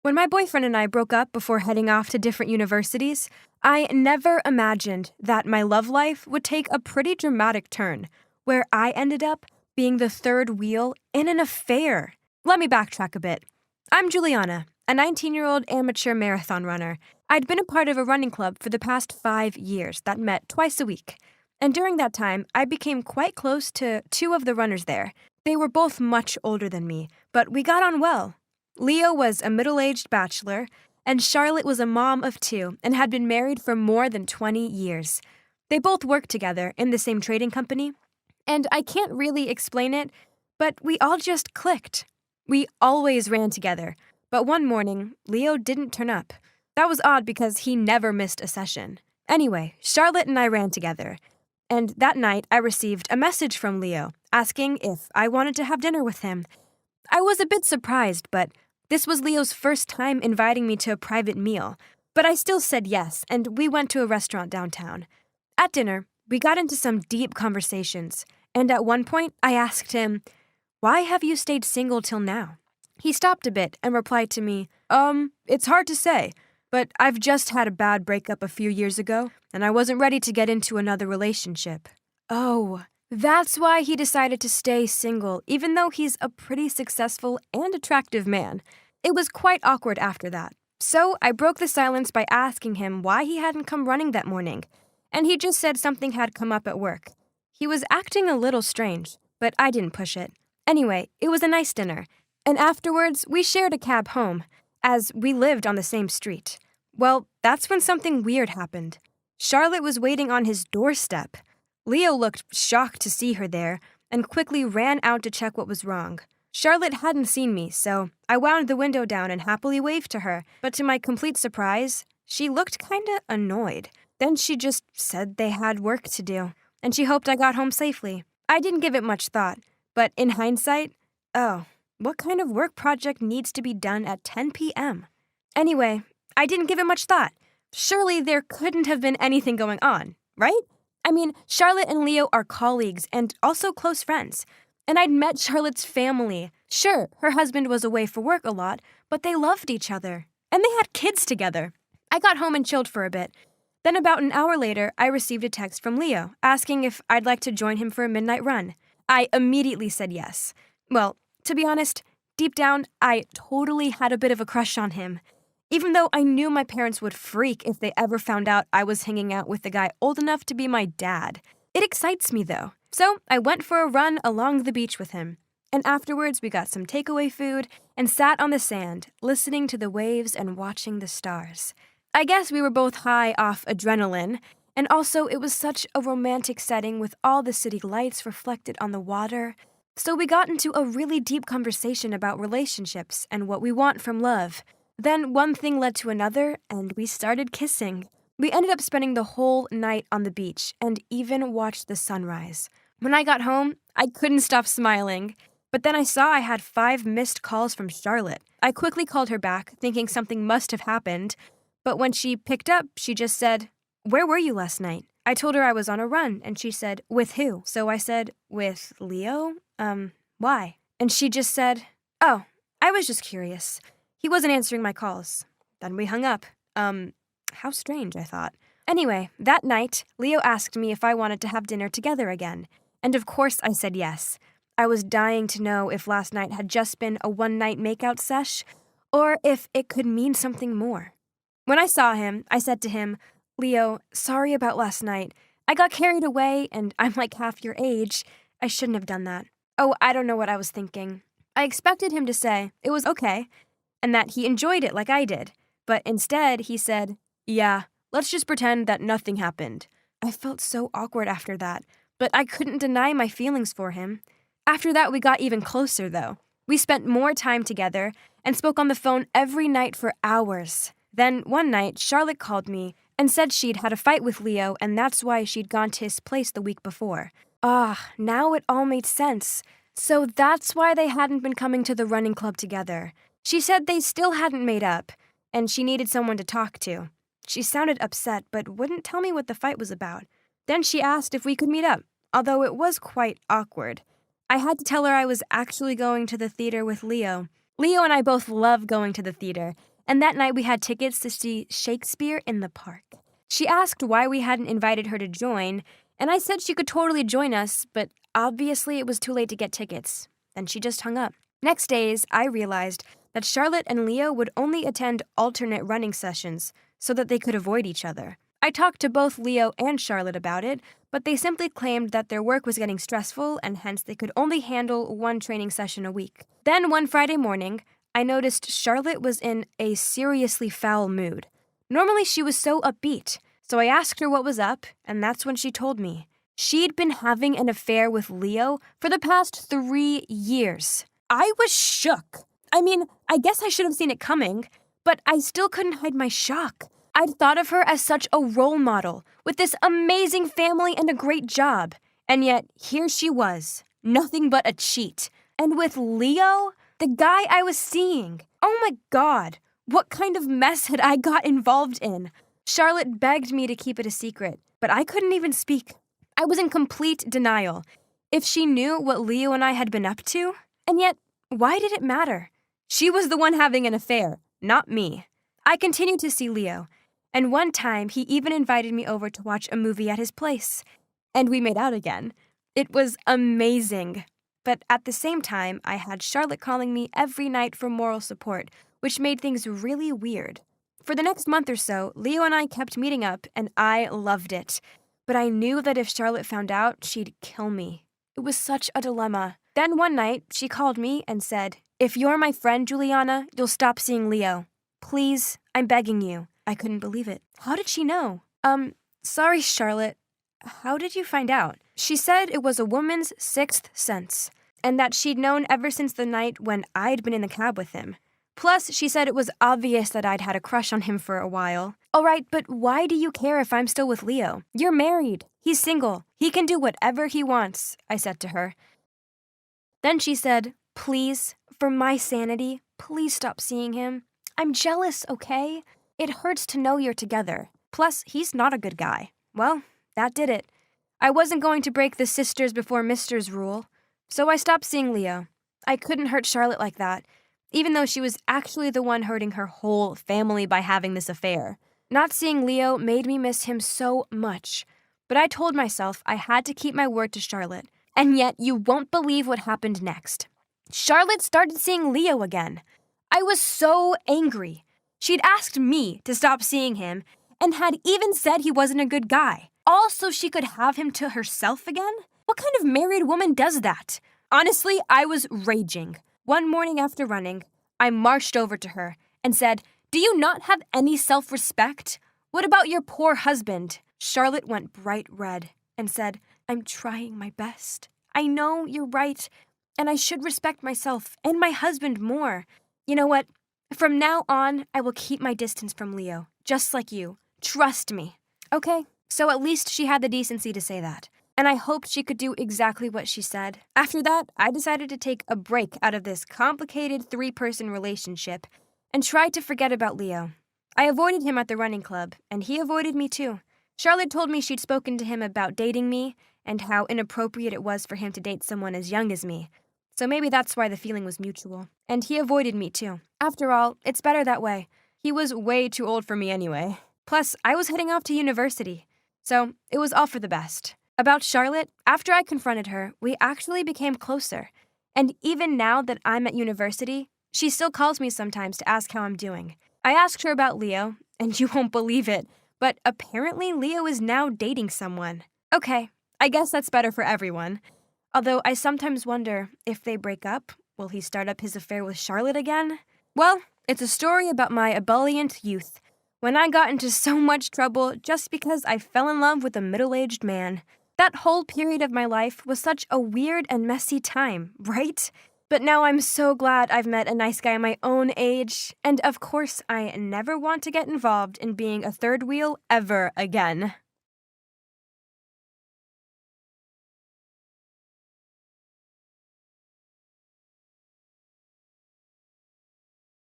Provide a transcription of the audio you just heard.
When my boyfriend and I broke up before heading off to different universities, I never imagined that my love life would take a pretty dramatic turn, where I ended up being the third wheel in an affair. Let me backtrack a bit. I'm Juliana, a 19-year-old amateur marathon runner. I'd been a part of a running club for the past 5 years that met twice a week. And during that time, I became quite close to two of the runners there. They were both much older than me, but we got on well. Leo was a middle-aged bachelor, and Charlotte was a mom of 2 and had been married for more than 20 years. They both worked together in the same trading company, and I can't really explain it, but we all just clicked. We always ran together, but one morning, Leo didn't turn up. That was odd because he never missed a session. Anyway, Charlotte and I ran together, and that night I received a message from Leo asking if I wanted to have dinner with him. I was a bit surprised, but this was Leo's first time inviting me to a private meal, but I still said yes, and we went to a restaurant downtown. At dinner, we got into some deep conversations, and at one point, I asked him, "Why have you stayed single till now?" He stopped a bit and replied to me, "It's hard to say, but I've just had a bad breakup a few years ago, and I wasn't ready to get into another relationship." Oh, that's why he decided to stay single, even though he's a pretty successful and attractive man. It was quite awkward after that. So I broke the silence by asking him why he hadn't come running that morning, and he just said something had come up at work. He was acting a little strange, but I didn't push it. Anyway, it was a nice dinner, and afterwards we shared a cab home, as we lived on the same street. Well, that's when something weird happened. Charlotte was waiting on his doorstep. Leo looked shocked to see her there and quickly ran out to check what was wrong. Charlotte hadn't seen me, so I wound the window down and happily waved to her, but to my complete surprise, she looked kinda annoyed. Then she just said they had work to do, and she hoped I got home safely. I didn't give it much thought, but in hindsight, what kind of work project needs to be done at 10 p.m.? Anyway, I didn't give it much thought. Surely there couldn't have been anything going on, right? I mean, Charlotte and Leo are colleagues and also close friends. And I'd met Charlotte's family. Sure, her husband was away for work a lot, but they loved each other. And they had kids together. I got home and chilled for a bit. Then about an hour later, I received a text from Leo asking if I'd like to join him for a midnight run. I immediately said yes. Well, to be honest, deep down, I totally had a bit of a crush on him. Even though I knew my parents would freak if they ever found out I was hanging out with a guy old enough to be my dad. It excites me, though. So I went for a run along the beach with him. And afterwards, we got some takeaway food and sat on the sand, listening to the waves and watching the stars. I guess we were both high off adrenaline, and also it was such a romantic setting with all the city lights reflected on the water. So we got into a really deep conversation about relationships and what we want from love. Then one thing led to another, and we started kissing. We ended up spending the whole night on the beach and even watched the sunrise. When I got home, I couldn't stop smiling. But then I saw I had 5 missed calls from Charlotte. I quickly called her back, thinking something must have happened. But when she picked up, she just said, "Where were you last night?" I told her I was on a run, and she said, "With who?" So I said, "With Leo? Why?" And she just said, "Oh, I was just curious. He wasn't answering my calls." Then we hung up. How strange, I thought. Anyway, that night, Leo asked me if I wanted to have dinner together again. And of course I said yes. I was dying to know if last night had just been a one-night makeout sesh, or if it could mean something more. When I saw him, I said to him, "Leo, sorry about last night. I got carried away, and I'm like half your age. I shouldn't have done that." Oh, I don't know what I was thinking. I expected him to say it was okay, and that he enjoyed it like I did. But instead, he said, "Yeah, let's just pretend that nothing happened." I felt so awkward after that, but I couldn't deny my feelings for him. After that, we got even closer, though. We spent more time together and spoke on the phone every night for hours. Then one night, Charlotte called me and said she'd had a fight with Leo, and that's why she'd gone to his place the week before. Now it all made sense. So that's why they hadn't been coming to the running club together. She said they still hadn't made up, and she needed someone to talk to. She sounded upset, but wouldn't tell me what the fight was about. Then she asked if we could meet up, although it was quite awkward. I had to tell her I was actually going to the theater with Leo. Leo and I both love going to the theater, and that night we had tickets to see Shakespeare in the Park. She asked why we hadn't invited her to join, and I said she could totally join us, but obviously it was too late to get tickets. Then she just hung up. Next days, I realized that Charlotte and Leo would only attend alternate running sessions so that they could avoid each other. I talked to both Leo and Charlotte about it, but they simply claimed that their work was getting stressful and hence they could only handle one training session a week. Then one Friday morning, I noticed Charlotte was in a seriously foul mood. Normally she was so upbeat, so I asked her what was up, and that's when she told me. She'd been having an affair with Leo for the past 3 years. I was shook. I mean, I guess I should have seen it coming, but I still couldn't hide my shock. I'd thought of her as such a role model, with this amazing family and a great job. And yet, here she was, nothing but a cheat. And with Leo, the guy I was seeing. Oh my God, what kind of mess had I got involved in? Charlotte begged me to keep it a secret, but I couldn't even speak. I was in complete denial. If she knew what Leo and I had been up to, and yet, why did it matter? She was the one having an affair, not me. I continued to see Leo. And one time, he even invited me over to watch a movie at his place. And we made out again. It was amazing. But at the same time, I had Charlotte calling me every night for moral support, which made things really weird. For the next month or so, Leo and I kept meeting up, and I loved it. But I knew that if Charlotte found out, she'd kill me. It was such a dilemma. Then one night, she called me and said, "If you're my friend, Juliana, you'll stop seeing Leo. Please, I'm begging you." I couldn't believe it. How did she know? Sorry, Charlotte. How did you find out? She said it was a woman's sixth sense, and that she'd known ever since the night when I'd been in the cab with him. Plus, she said it was obvious that I'd had a crush on him for a while. All right, but why do you care if I'm still with Leo? You're married. He's single. He can do whatever he wants, I said to her. Then she said, "Please, for my sanity, please stop seeing him. I'm jealous, okay? It hurts to know you're together. Plus, he's not a good guy." Well, that did it. I wasn't going to break the sisters before misters rule, so I stopped seeing Leo. I couldn't hurt Charlotte like that, even though she was actually the one hurting her whole family by having this affair. Not seeing Leo made me miss him so much, but I told myself I had to keep my word to Charlotte. And yet, you won't believe what happened next. Charlotte started seeing Leo again. I was so angry. She'd asked me to stop seeing him and had even said he wasn't a good guy, all so she could have him to herself again? What kind of married woman does that? Honestly, I was raging. One morning after running, I marched over to her and said, "Do you not have any self-respect? What about your poor husband?" Charlotte went bright red and said, "I'm trying my best. I know you're right, and I should respect myself and my husband more. You know what? From now on, I will keep my distance from Leo, just like you. Trust me." Okay, so at least she had the decency to say that. And I hoped she could do exactly what she said. After that, I decided to take a break out of this complicated 3-person relationship and tried to forget about Leo. I avoided him at the running club, and he avoided me too. Charlotte told me she'd spoken to him about dating me and how inappropriate it was for him to date someone as young as me. So maybe that's why the feeling was mutual. And he avoided me too. After all, it's better that way. He was way too old for me anyway. Plus, I was heading off to university. So it was all for the best. About Charlotte, after I confronted her, we actually became closer. And even now that I'm at university, she still calls me sometimes to ask how I'm doing. I asked her about Leo, and you won't believe it, but apparently Leo is now dating someone. Okay, I guess that's better for everyone. Although I sometimes wonder, if they break up, will he start up his affair with Charlotte again? Well, it's a story about my ebullient youth, when I got into so much trouble just because I fell in love with a middle-aged man. That whole period of my life was such a weird and messy time, right? But now I'm so glad I've met a nice guy my own age, and of course I never want to get involved in being a third wheel ever again.